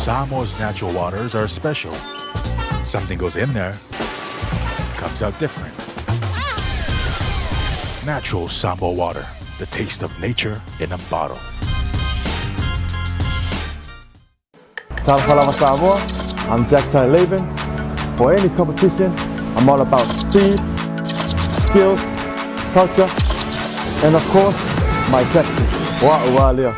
Samoa's natural waters are special. Something goes in there, comes out different. Natural Samoa water, the taste of nature in a bottle. Tahi Samoa, I'm Jack Tahi. For any competition, I'm all about speed, skills, culture, and of course, my Texas. Wa'ualia.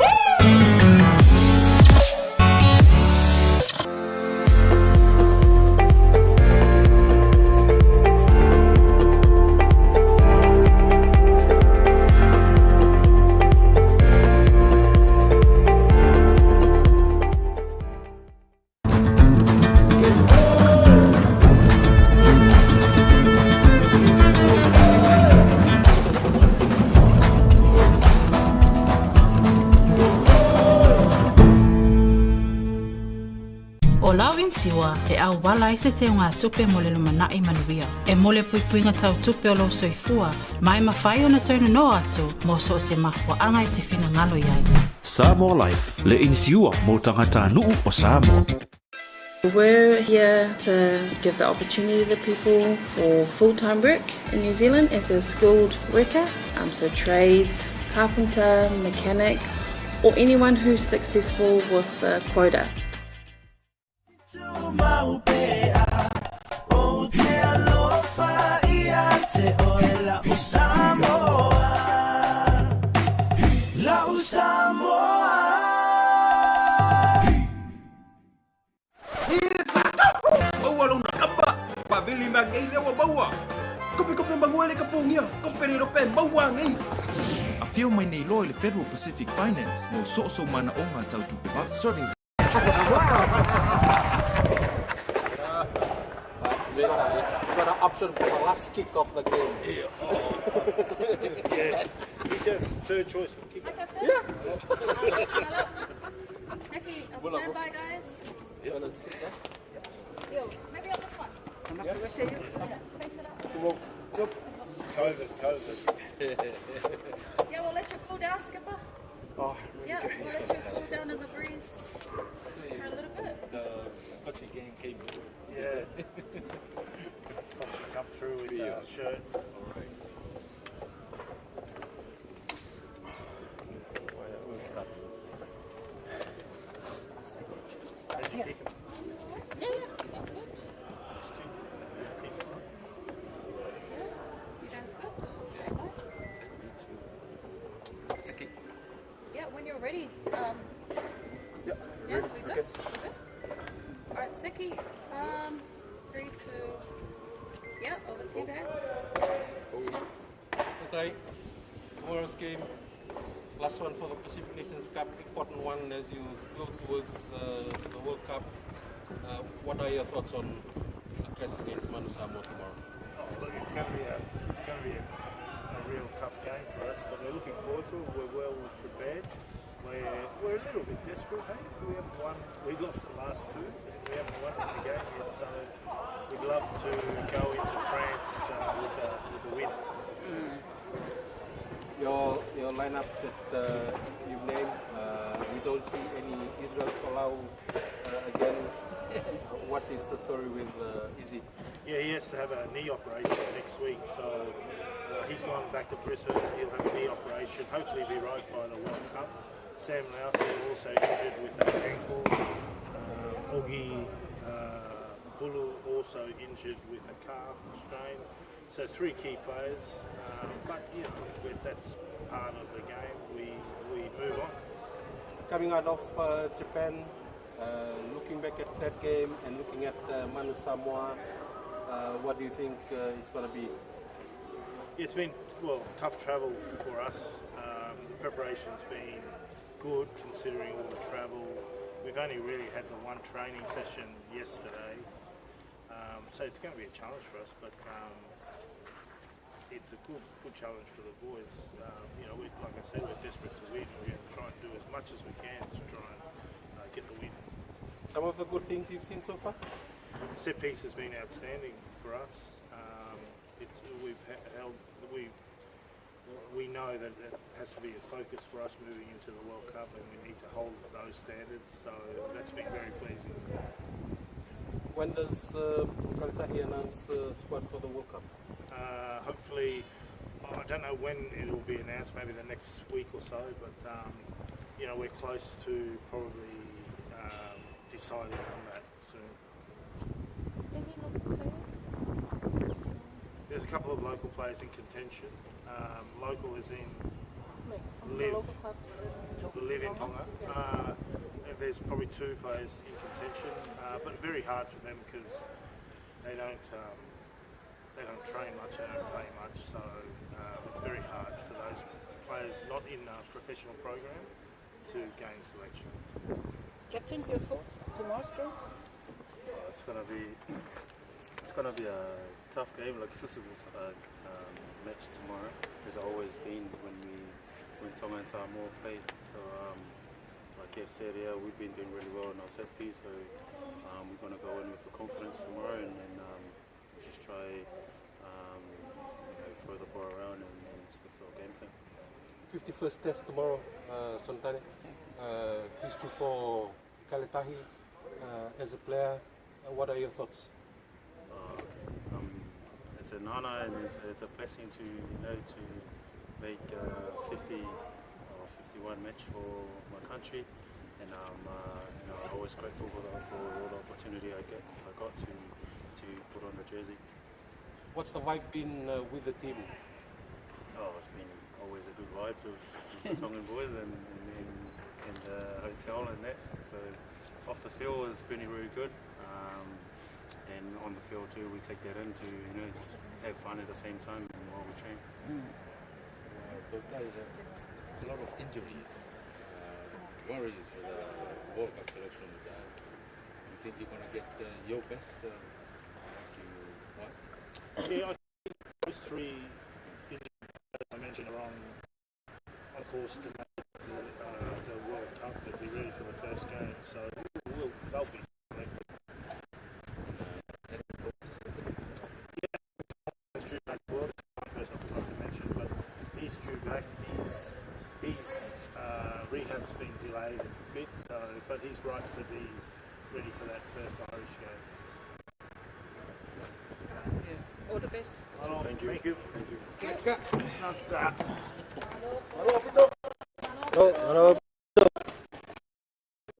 Siwa e au wala i se te ngā tupe mo le lumanai manuia. E mole puipuinga tau tupe o lo soifua, mai mawhai o na taunu no atu, mo so se mahua anga i te whina ngalo iai. Samoa Life, le insiua mo tangata nuu o Samoa. We're here to give the opportunity to people for full-time work in New Zealand as a skilled worker, so trades, carpenter, mechanic, or anyone who's successful with the quota. I feel my nei loy le Federal Pacific Finance no so mana o ngā tau tupe ba serving. We got an option for the last kick of the game. Yes. He said it's third choice for kick. Yeah. Tahi, I'll stand by, guys. You want to sit there? Yo, maybe on the front. I'm not going to share you. Yeah, space it out. Well, COVID. Yeah, we'll let you cool down, Skipper. Oh, yeah, we'll let you cool down in the breeze for a little bit. The coaching game came through. Yeah. Coaching come through with the shirt. All right. Yeah. Yeah, when you're ready. Yeah, we good? We good? All right, Seki. 3, 2. Yeah, over to you guys. Okay. Tomorrow's game, last one for the Pacific Nations Cup, important one as you go towards the World Cup. What are your thoughts on the clash against Manu Samoa tomorrow? Look, it's going to be a real tough game for us, but we're looking forward to it. We're well prepared. We're a little bit desperate, hey? We haven't won. We lost the last two. We haven't won the game yet, so we'd love to go into France with a win. Your lineup that you've named, we don't see any Israel Folau again. What is the story with Izzy? Yeah, he has to have a knee operation next week, so he's gone back to Brisbane. He'll have a knee operation. Hopefully be right by the World Cup. Sam Lausi also injured with an ankle. Ogi Bulu also injured with a calf strain. So 3 key players, but that's part of the game. We move on. Coming out of Japan, looking back at that game and looking at Manu Samoa, what do you think it's going to be? It's been tough travel for us. The preparation's been good considering all the travel. We've only really had the one training session yesterday, so it's going to be a challenge for us. But it's a good challenge for the boys. Like I said, we're desperate to win. We're going to try and do as much as we can to try and get the win. Some of the good things you've seen so far? Set piece has been outstanding for us. We know that it has to be a focus for us moving into the World Cup, and we need to hold those standards. So that's been very pleasing. When does Tahi announce the squad for the World Cup? Hopefully, I don't know when it will be announced, maybe the next week or so, but you know, we're close to probably deciding on that soon. There's a couple of local players in contention. Local is in live in Tonga. There's probably 2 players in contention, but very hard for them because they don't train much, they don't play much, so it's very hard for those players not in a professional program to gain selection. Captain, your thoughts on tomorrow's game? It's gonna be a tough game, like physical match tomorrow, as it always been when Tonga and Samoa play. So like Kev said, yeah, we've been doing really well in our set piece, so we're gonna go in with the confidence tomorrow and just try throw the ball around and stick to our game plan. 51st test tomorrow, Sontane. History for Ikale Tahi as a player. What are your thoughts? It's an honor and it's a blessing to to make 50 or 51 match for my country, and I'm always grateful for all the opportunity I got to put on the jersey. What's the vibe been with the team? Oh, it's been always a good vibe with the Tongan boys and the hotel and that. So off the field has been really good, and on the field too, we take that in to just have fun at the same time while we train. A lot of injuries, worries for the World Cup selections. You think you're going to get your best once you what? Yeah, I think those 3 injuries I mentioned are on course to make the World Cup. They'll be ready for the first game, so they'll be. He's due back. One person I forgot to mention, but he's due back. His rehab's been delayed a bit, but he's right to be ready for that first Irish game. All the best. Thank you. Hello, Fito.